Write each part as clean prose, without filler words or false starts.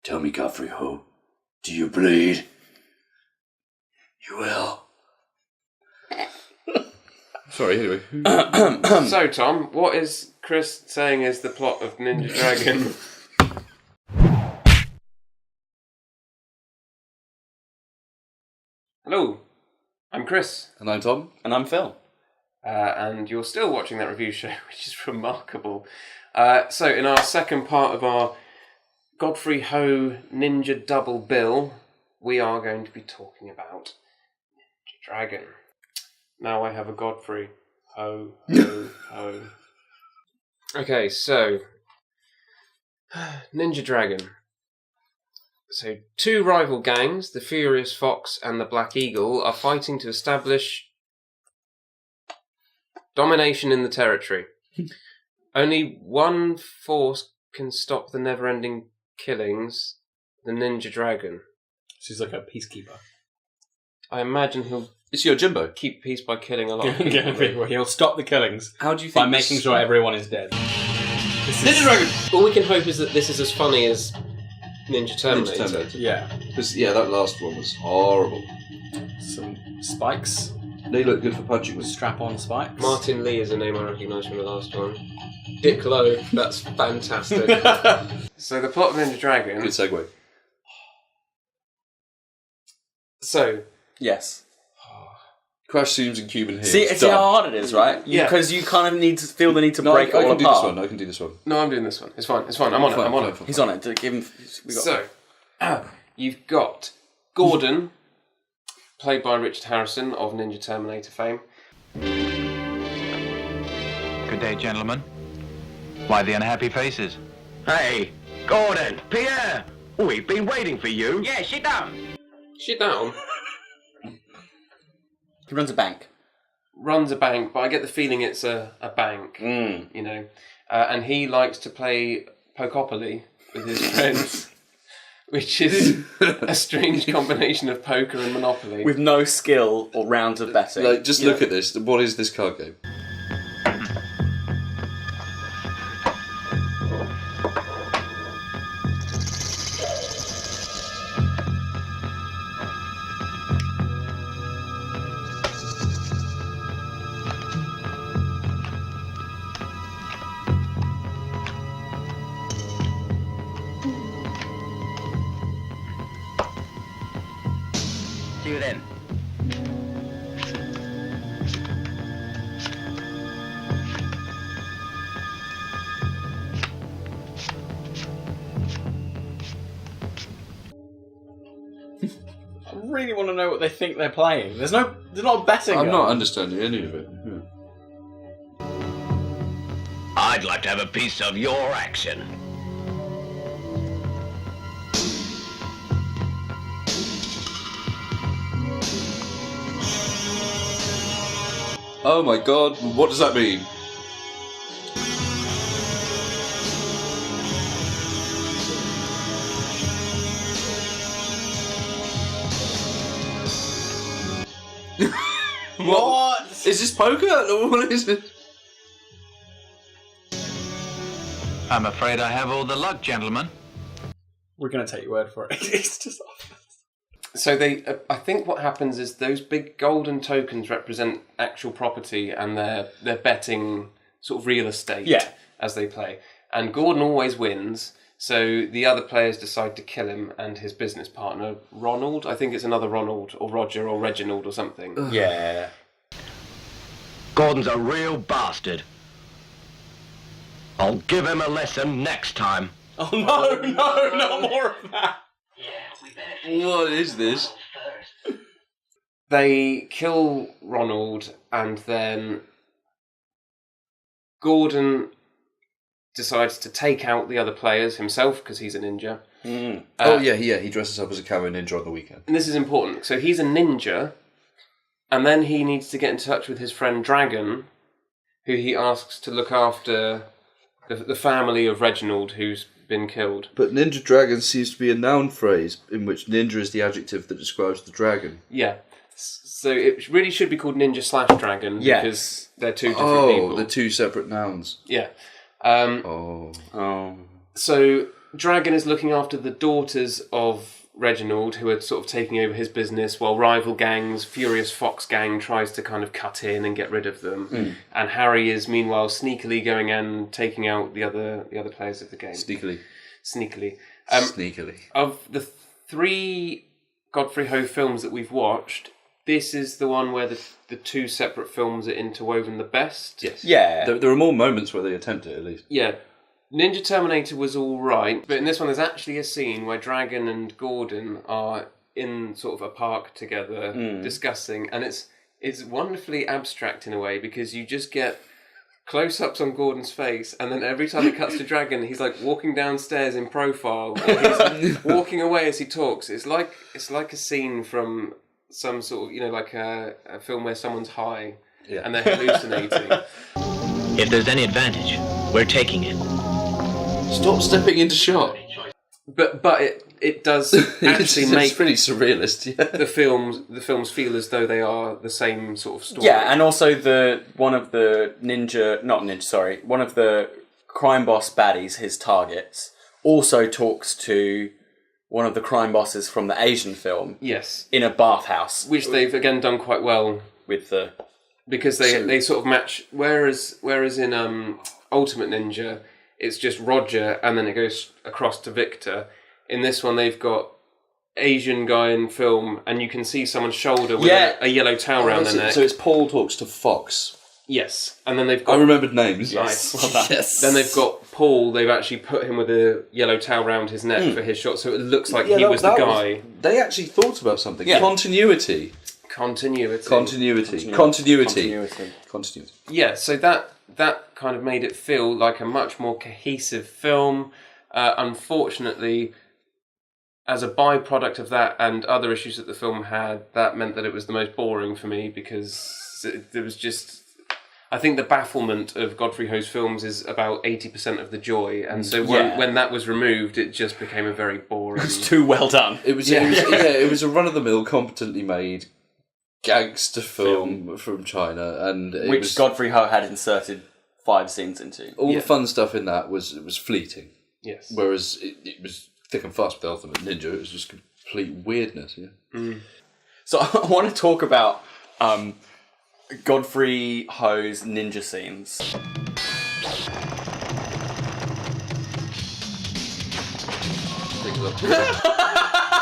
Tell me, Godfrey Ho, do you bleed? You will. Sorry, anyway. So, Tom, what is Chris saying is the plot of Ninja Dragon? Hello, I'm Chris. And I'm Tom. And I'm Phil. And you're still watching that review show, which is remarkable. So, in our second part of our Godfrey Ho Ninja Double Bill, we are going to be talking about Ninja Dragon. Now I have a Godfrey Ho, Ho, Ho. Okay, so Ninja Dragon. So, two rival gangs, the Furious Fox and the Black Eagle, are fighting to establish domination in the territory. Only one force can stop the never-ending killings, the Ninja Dragon. She's like a peacekeeper. I imagine he'll It's your Jimbo. keep peace by killing a lot of people. He'll stop the killings How do you by think making sure everyone is dead. Ninja Dragon! All we can hope is that this is as funny as Ninja Terminator. Ninja Terminator. Yeah. Because, that last one was horrible. Some spikes. They look good for punching with. Strap-on spikes. Martin Lee is a name I recognise from the last one. Dick Lowe, that's fantastic. So the plot of Ninja Dragon... Good segue. So... Yes. Crash zooms and Cuban heels. See how hard it is, right? Yeah. Because you kind of need to feel the need to No, break it all I can do apart. this one. I can do this one. No, I'm doing this one. It's fine. I'm on it. He's on it. Give him. So, you've got Gordon, played by Richard Harrison of Ninja Terminator fame. Good day, gentlemen. Why the unhappy faces? Hey, Gordon, Pierre, we've been waiting for you. Yeah, sit down. Shit down. He runs a bank. Runs a bank, but I get the feeling it's a bank, you know. And he likes to play Pokepoly with his friends, which is a strange combination of poker and Monopoly. With no skill or rounds of betting. Just look at this. What is this card game? See you then. I really want to know what they think they're playing. There's not betting. I'm going. not understanding any of it. I'd like to have a piece of your action. Oh my god, what does that mean? What? Is this poker? What is it? I'm afraid I have all the luck, gentlemen. We're going to take your word for it. It's just off. So I think what happens is those big golden tokens represent actual property and they're betting sort of real estate as they play. And Gordon always wins, so the other players decide to kill him and his business partner, Ronald. I think it's another Ronald, or Roger, or Reginald, or something. Yeah. Gordon's a real bastard. I'll give him a lesson next time. Oh no, not more of that. What is this? They kill Ronald, and then Gordon decides to take out the other players himself because he's a ninja. He dresses up as a camo ninja on the weekend. And this is important. So he's a ninja, and then he needs to get in touch with his friend Dragon, who he asks to look after the family of Reginald, who's been killed. But Ninja Dragon seems to be a noun phrase in which ninja is the adjective that describes the dragon. Yeah. So it really should be called Ninja / Dragon because they're two different people. Oh, they're two separate nouns. Yeah. Oh. So Dragon is looking after the daughters of Reginald, who are sort of taking over his business, while rival gangs, Furious Fox gang, tries to kind of cut in and get rid of them. And Harry is meanwhile sneakily going and taking out the other players of the game. Sneakily. Sneakily. Sneakily. Of the 3 Godfrey Ho films that we've watched, this is the one where the 2 separate films are interwoven the best. Yes. Yeah. There are more moments where they attempt it, at least. Yeah. Ninja Terminator was all right, but in this one there's actually a scene where Dragon and Gordon are in sort of a park together discussing, and it's wonderfully abstract in a way, because you just get close-ups on Gordon's face, and then every time it cuts to Dragon, he's like walking downstairs in profile, or he's walking away as he talks. It's like a scene from some sort of, like a film where someone's high and they're hallucinating. If there's any advantage, we're taking it. Stop stepping into shot. But it does actually make it's pretty surrealist. Yeah. the films feel as though they are the same sort of story. Yeah, and also one of the crime boss baddies, his targets, also talks to one of the crime bosses from the Asian film. Yes, in a bathhouse, which they've again done quite well with because they sort of match. Whereas in Ultimate Ninja, it's just Roger, and then it goes across to Victor. In this one, they've got Asian guy in film, and you can see someone's shoulder with a yellow towel around their neck. So it's Paul talks to Fox. Yes, and then they've got... I remembered names. Nice. Well done. Yes. Then they've got Paul. They've actually put him with a yellow towel around his neck for his shot, so it looks like he was the guy. They actually thought about something. Yeah. Continuity. Continuity. Yeah, so that kind of made it feel like a much more cohesive film. Unfortunately, as a byproduct of that and other issues that the film had, that meant that it was the most boring for me, because there was just... I think the bafflement of Godfrey Ho's films is about 80% of the joy, and so when that was removed, it just became a very boring... It's too well done. It was a run-of-the-mill, competently made gangster film from China, and which Godfrey Ho had inserted 5 scenes into. All the fun stuff in that was fleeting. Yes. Whereas it was thick and fast with Ultimate Ninja. It was just complete weirdness. Yeah. So I want to talk about Godfrey Ho's ninja scenes.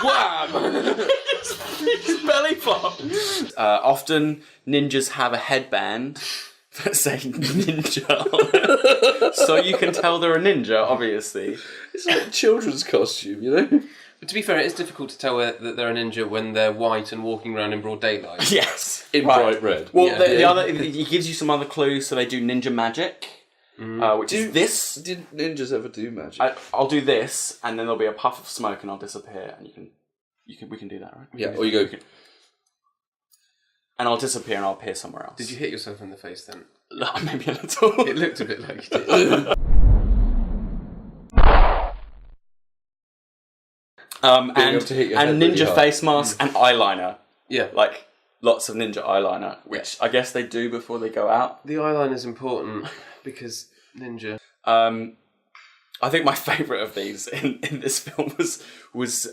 Wham! His belly flop. Often ninjas have a headband that say ninja on it. So you can tell they're a ninja, obviously. It's like a children's costume, you know? But to be fair, it's difficult to tell that they're a ninja when they're white and walking around in broad daylight. Yes. In bright red. Well, the other, he gives you some other clues, so they do ninja magic. Which is this. Did ninjas ever do magic? I'll do this, and then there'll be a puff of smoke, and I'll disappear, and we can do that, right? Yeah, or you go... And I'll disappear, and I'll appear somewhere else. Did you hit yourself in the face then? Maybe a little. It looked a bit like you did. And ninja face mask and eyeliner. Yeah. Like, lots of ninja eyeliner, which I guess they do before they go out. The eyeliner is important, because ninja... I think my favourite of these in this film was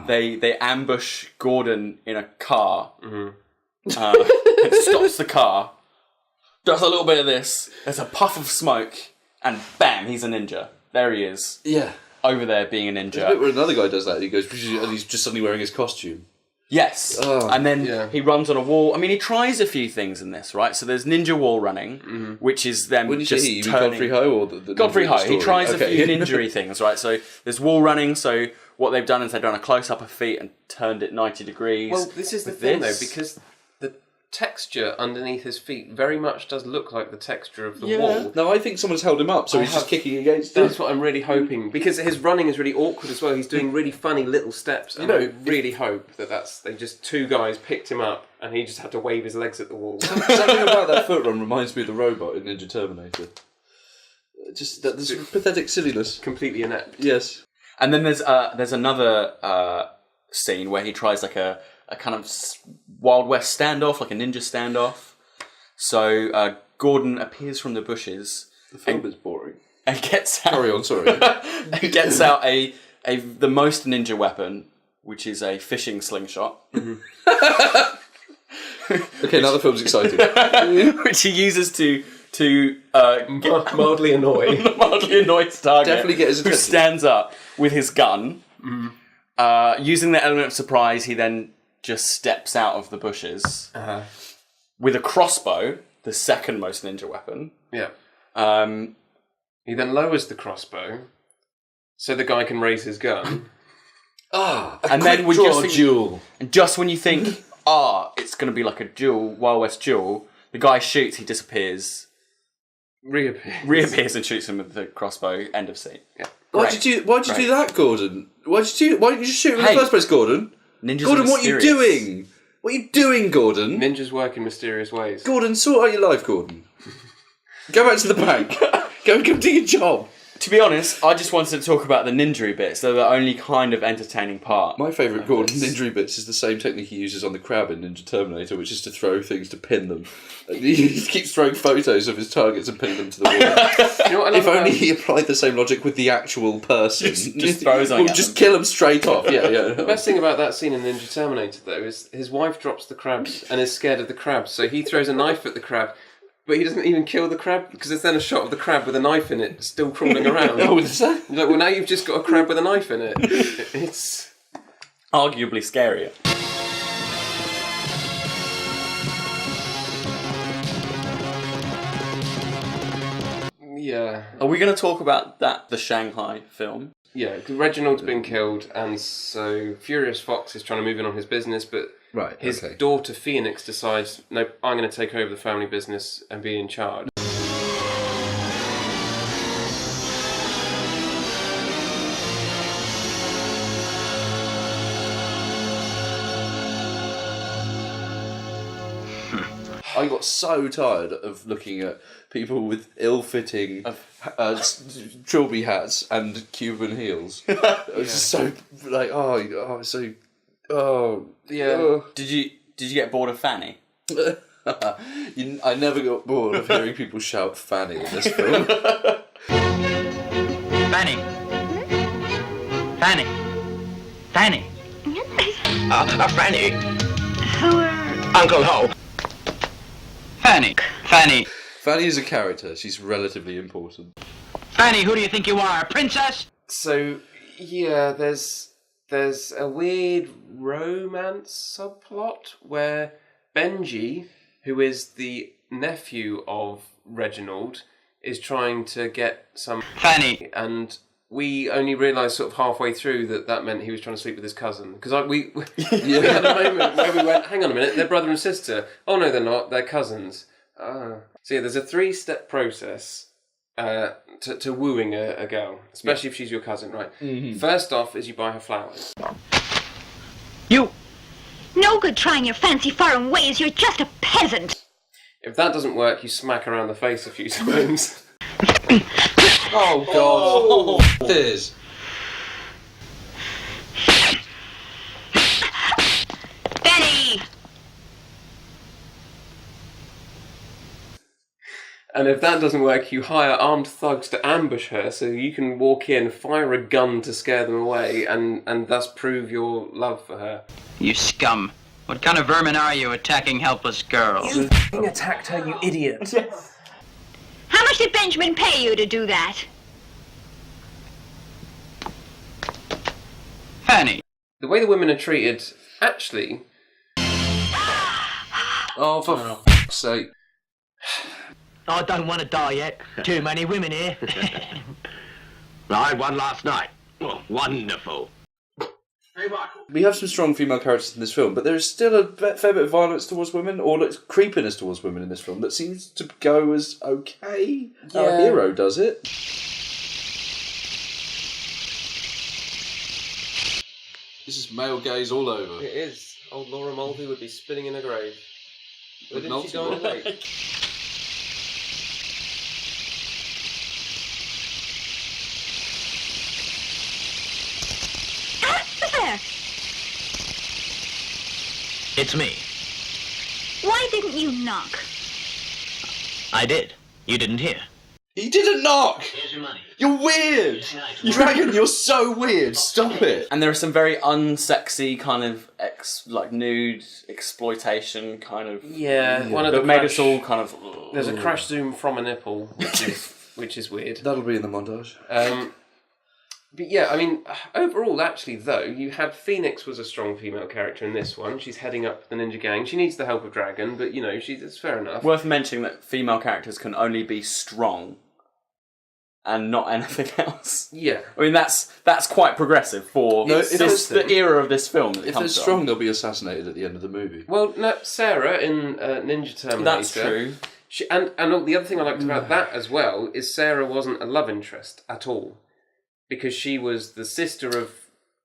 they ambush Gordon in a car. It stops the car, does a little bit of this, there's a puff of smoke, and bam, he's a ninja. There he is. Yeah. Over there being a ninja. There's a bit where another guy does that, and he goes, and he's just suddenly wearing his costume. Yes. And then he runs on a wall. I mean, he tries a few things in this, right? So there's ninja wall running, which is them When you just say he, turning... Godfrey Ho or the Godfrey Ho. story? He tries a Okay. few ninja-y things, right? So there's wall running, so what they've done is they've done a close-up of feet and turned it 90 degrees. Well, this is the thing, though, because the texture underneath his feet very much does look like the texture of the wall. No, I think someone's held him up, so he's just kicking against it. That's what I'm really hoping, because his running is really awkward as well. He's doing really funny little steps, and I really hope that they just 2 guys picked him up and he just had to wave his legs at the wall. Something about that foot run reminds me of the robot in Ninja Terminator. Just that there's pathetic silliness. Completely inept. Yes. And then there's another scene where he tries like a kind of Wild West standoff, like a ninja standoff. So Gordon appears from the bushes. The film is boring. and gets out, Carry on, sorry. and gets out the most ninja weapon, which is a fishing slingshot. Okay, now the film's exciting. Which he uses to Mildly annoyed. mildly annoyed target. Definitely get his who attention. stands up with his gun. Using the element of surprise, he then just steps out of the bushes with a crossbow, the second most ninja weapon. Yeah. Um, He then lowers the crossbow so the guy can raise his gun. and then when duel. and just when you think, it's going to be like a duel, Wild West duel, the guy shoots, he disappears, reappears and shoots him with the crossbow. End of scene. Yeah. Why'd you do that, Gordon? Why didn't you just shoot him in Hey. the first place, Gordon? Ninjas Gordon, are what are you mysterious. doing? What are you doing, Gordon? Ninjas work in mysterious ways. Gordon, sort out your life, Gordon. Go back to the bank. Go do your job. To be honest, I just wanted to talk about the ninja bits. They're the only kind of entertaining part. My favourite Gordon ninja bits is the same technique he uses on the crab in Ninja Terminator, which is to throw things to pin them. He keeps throwing photos of his targets and pinning them to the wall. You know what I love If only about- he applied the same logic with the actual person. Just throws on We'll just kill him straight off. Yeah. The best thing about that scene in Ninja Terminator, though, is his wife drops the crabs and is scared of the crabs, so he throws a knife at the crab, but he doesn't even kill the crab, because there's then a shot of the crab with a knife in it, still crawling around. Oh, is that? You're like, well, now you've just got a crab with a knife in it. It's... Arguably scarier. Yeah. Are we going to talk about the Shanghai film? Yeah, Reginald's been killed, and so Furious Fox is trying to move in on his business, but Right, his okay. daughter Phoenix decides, no, I'm going to take over the family business and be in charge. I got so tired of looking at people with ill-fitting trilby hats and Cuban heels. It was just so like, Yeah. Did you get bored of Fanny? I never got bored of hearing people shout "Fanny" in this film. Fanny. Fanny. Fanny. Fanny. Who are... Uncle Ho. Fanny. Fanny. Fanny is a character. She's relatively important. Fanny, who do you think you are, a princess? So, yeah, there's a weird romance subplot where Benji, who is the nephew of Reginald, is trying to get some... Fanny. And we only realised sort of halfway through that meant he was trying to sleep with his cousin. Because we had a moment where we went, hang on a minute, they're brother and sister. Oh no, they're not, they're cousins. So yeah, there's a 3-step process to wooing a girl, especially if she's your cousin, right? Mm-hmm. First off is you buy her flowers. You. No good trying your fancy foreign ways, you're just a peasant. If that doesn't work, you smack her around the face a few times. Oh God! This. Benny! And if that doesn't work, you hire armed thugs to ambush her so you can walk in, fire a gun to scare them away, and thus prove your love for her. You scum. What kind of vermin are you attacking helpless girls? You attacked her, you idiot. How much did Benjamin pay you to do that? Fanny. The way the women are treated, actually... Oh, for f***'s sake. I don't want to die yet. Too many women here. I had one last night. Oh, wonderful. We have some strong female characters in this film, but there is still a fair bit of violence towards women, or creepiness towards women in this film that seems to go as okay. Our Yeah. hero does it. This is male gaze all over. It is. Old Laura Mulvey would be spinning in a grave. But didn't Not she go in a lake? There! It's me. Why didn't you knock? I did. You didn't hear. He didn't knock! Here's your money. You're weird! Dragon, you're so weird! Stop it! And there are some very unsexy kind of nude exploitation kind of. Yeah, one of the that made us all kind of. There's a crash zoom from a nipple, which is weird. That'll be in the montage. But yeah, I mean, overall, actually, though, you had Phoenix was a strong female character in this one. She's heading up the ninja gang. She needs the help of Dragon, but, you know, it's fair enough. Worth mentioning that female characters can only be strong and not anything else. Yeah. I mean, that's quite progressive for the era of this film. If they're strong, they'll be assassinated at the end of the movie. Well, no, Sarah in Ninja Terminator... That's true. And the other thing I liked about that as well is Sarah wasn't a love interest at all. Because she was the sister of...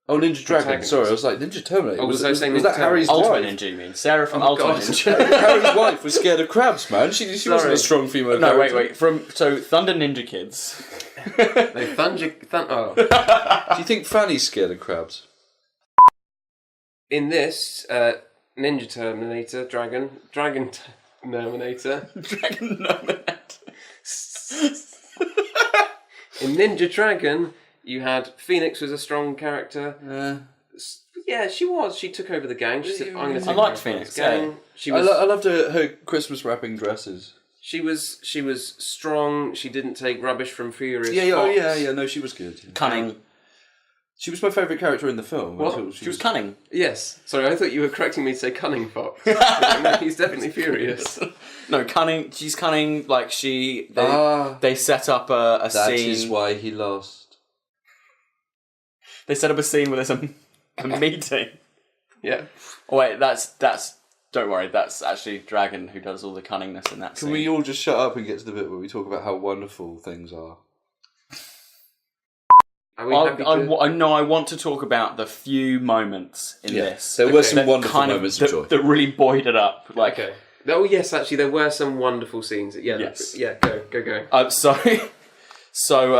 Oh, Ninja Dragon. Sorry, I was like, Ninja Terminator. Oh, was I saying was that Harry's Ultimate wife? Ninja, you mean? Sarah from Ultimate Ninja. Harry's wife was scared of crabs, man. She wasn't a strong female character. Wait. So, Thunder Ninja Kids. Oh. Do you think Fanny's scared of crabs? In this, Ninja Terminator, Dragon Terminator. In Ninja Dragon, you had Phoenix was a strong character. Yeah, she was. She took over the gang. She said, "I'm going to." I liked Phoenix. Gang. I loved her Christmas wrapping dresses. She was strong. She didn't take rubbish from Furious. Yeah. No, she was good. Yeah. Cunning. She was my favourite character in the film. What? She was cunning. Yes. Sorry, I thought you were correcting me to say cunning fox. He's definitely furious. No, cunning. She's cunning. Like they set up a scene. That is why he lost. They set up a scene where there's a meeting. Yeah. Oh wait, that's. Don't worry, that's actually Dragon who does all the cunningness in that scene. Can we all just shut up and get to the bit where we talk about how wonderful things are? I want to talk about the few moments in this. There were some wonderful moments of joy. That really buoyed it up. Okay. Oh yes, actually, there were some wonderful scenes. Yeah. Yes. Yeah. Go. So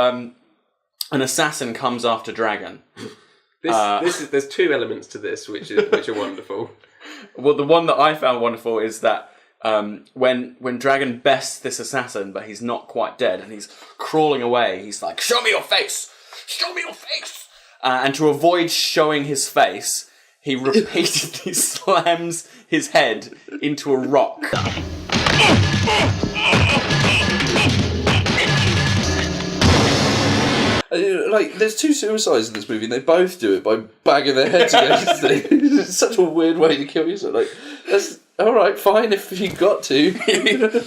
an assassin comes after Dragon. There's two elements to this which are wonderful. Well, the one that I found wonderful is that when Dragon bests this assassin, but he's not quite dead, and he's crawling away, he's like, "Show me your face! Show me your face!" And to avoid showing his face, he repeatedly slams his head into a rock. Like, there's two suicides in this movie, and they both do it by banging their heads against things. It's such a weird way to kill yourself. Like, that's all right, fine if you got to.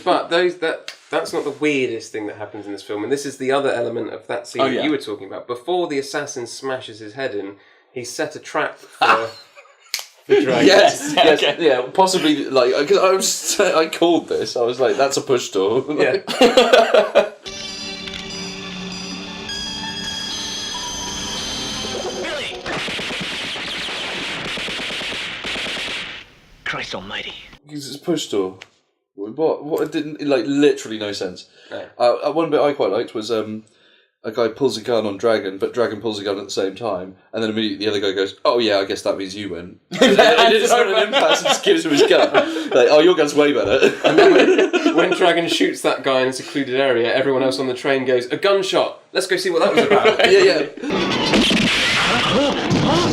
But that's not the weirdest thing that happens in this film, and this is the other element of that scene that you were talking about. Before the assassin smashes his head in, he set a trap for the dragon. Yes, yeah, possibly. Like, because I called this. I was like, that's a push door. Yeah. Christ almighty. Because it's a push door. What? It didn't, like, literally no sense. No. One bit I quite liked was a guy pulls a gun on Dragon, but Dragon pulls a gun at the same time, and then immediately the other guy goes, "Oh yeah, I guess that means you win." And it's not an impasse and just gives him his gun. Like, oh, your gun's way better. And then when Dragon shoots that guy in a secluded area, everyone else on the train goes, "A gunshot! Let's go see what that was about." Yeah.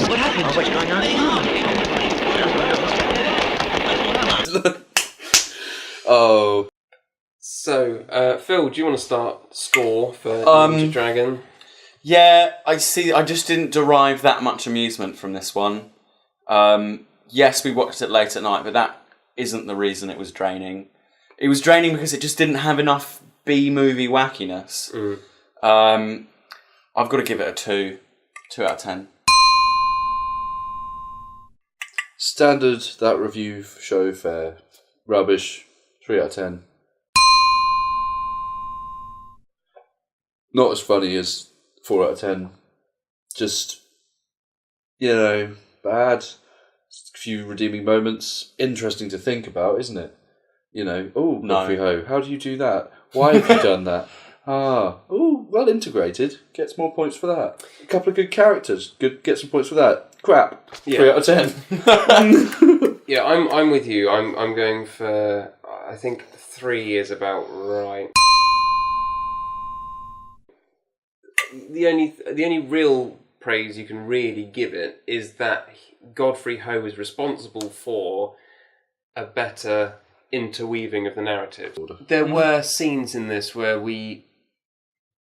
What happened? Oh, what's going on? Oh. So, Phil, do you want to start score for Ninja Dragon? Yeah, I see. I just didn't derive that much amusement from this one. Yes, we watched it late at night, but that isn't the reason it was draining. It was draining because it just didn't have enough B-movie wackiness. I've got to give it a 2. 2 out of 10. Standard, that review show fare. Rubbish. 3 out of 10. Not as funny as 4 out of 10. Just, bad. Just a few redeeming moments. Interesting to think about, isn't it? Godfrey Ho, how do you do that? Why have you done that? Well integrated. Gets more points for that. A couple of good characters. Good. Get some points for that. Crap. 3 out of 10. Yeah, I'm with you. I'm going for, I think 3 is about right. the only real praise you can really give it is that Godfrey Ho is responsible for a better interweaving of the narrative. There were scenes in this where we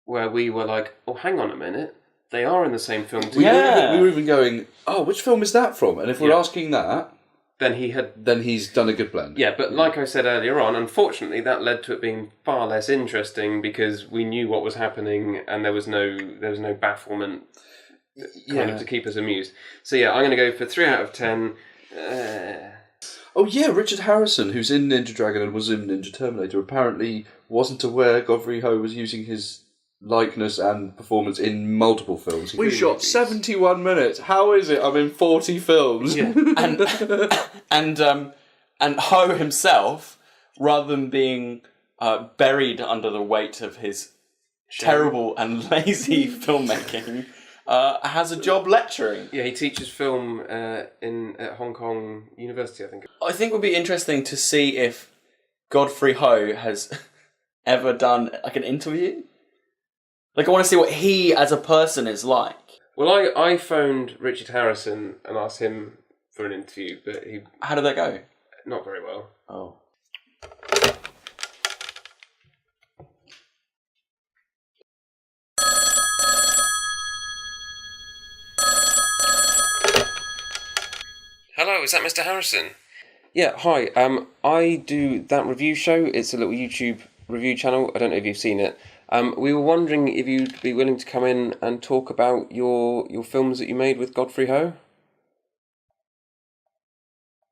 were like, oh, hang on a minute, they are in the same film together. We were even going, oh, which film is that from? And if we're asking that, then he's done a good blend. Yeah, but like I said earlier on, unfortunately, that led to it being far less interesting because we knew what was happening and there was no bafflement kind of to keep us amused. So yeah, I'm going to go for 3 out of 10. Oh yeah, Richard Harrison, who's in Ninja Dragon and was in Ninja Terminator, apparently wasn't aware Godfrey Ho was using his likeness and performance in multiple films. We shot 71 minutes. How is it I'm in 40 films? Yeah. and Ho himself, rather than being buried under the weight of his terrible and lazy filmmaking, has a job lecturing. Yeah, he teaches film at Hong Kong University, I think. I think it would be interesting to see if Godfrey Ho has ever done like an interview. Like, I want to see what he as a person is like. Well, I phoned Richard Harrison and asked him for an interview, but he... How did that go? Not very well. Oh. Hello, is that Mr. Harrison? Yeah, hi. I do That Review Show. It's a little YouTube review channel. I don't know if you've seen it. We were wondering if you'd be willing to come in and talk about your films that you made with Godfrey Ho.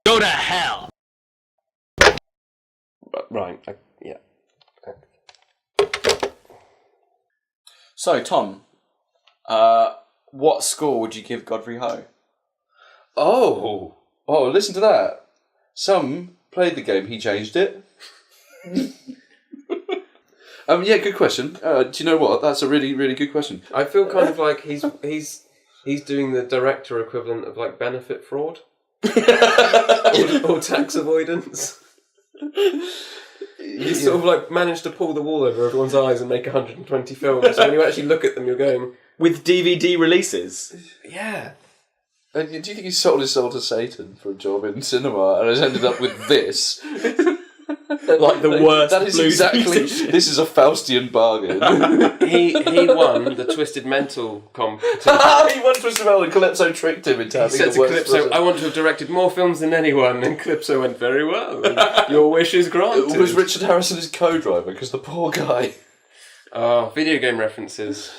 Go to hell! Right, yeah. So, Tom, what score would you give Godfrey Ho? Oh, listen to that. Some played the game, he changed it. Yeah, good question. Do you know what? That's a really, really good question. I feel kind of like he's doing the director equivalent of like benefit fraud or tax avoidance. He's sort of like managed to pull the wool over everyone's eyes and make 120 films. So when you actually look at them, you're going with DVD releases. Yeah. Do you think he sold his soul to Satan for a job in cinema and has ended up with this? Like the worst. That is exactly. This is a Faustian bargain. He won the Twisted Mental competition. He won Twisted Mental, and Calypso tricked him into having the worst. Calypso, I want to have directed more films than anyone, and Calypso went very well. Your wish is granted. Was Richard Harrison his co-driver? Because the poor guy. Oh, video game references.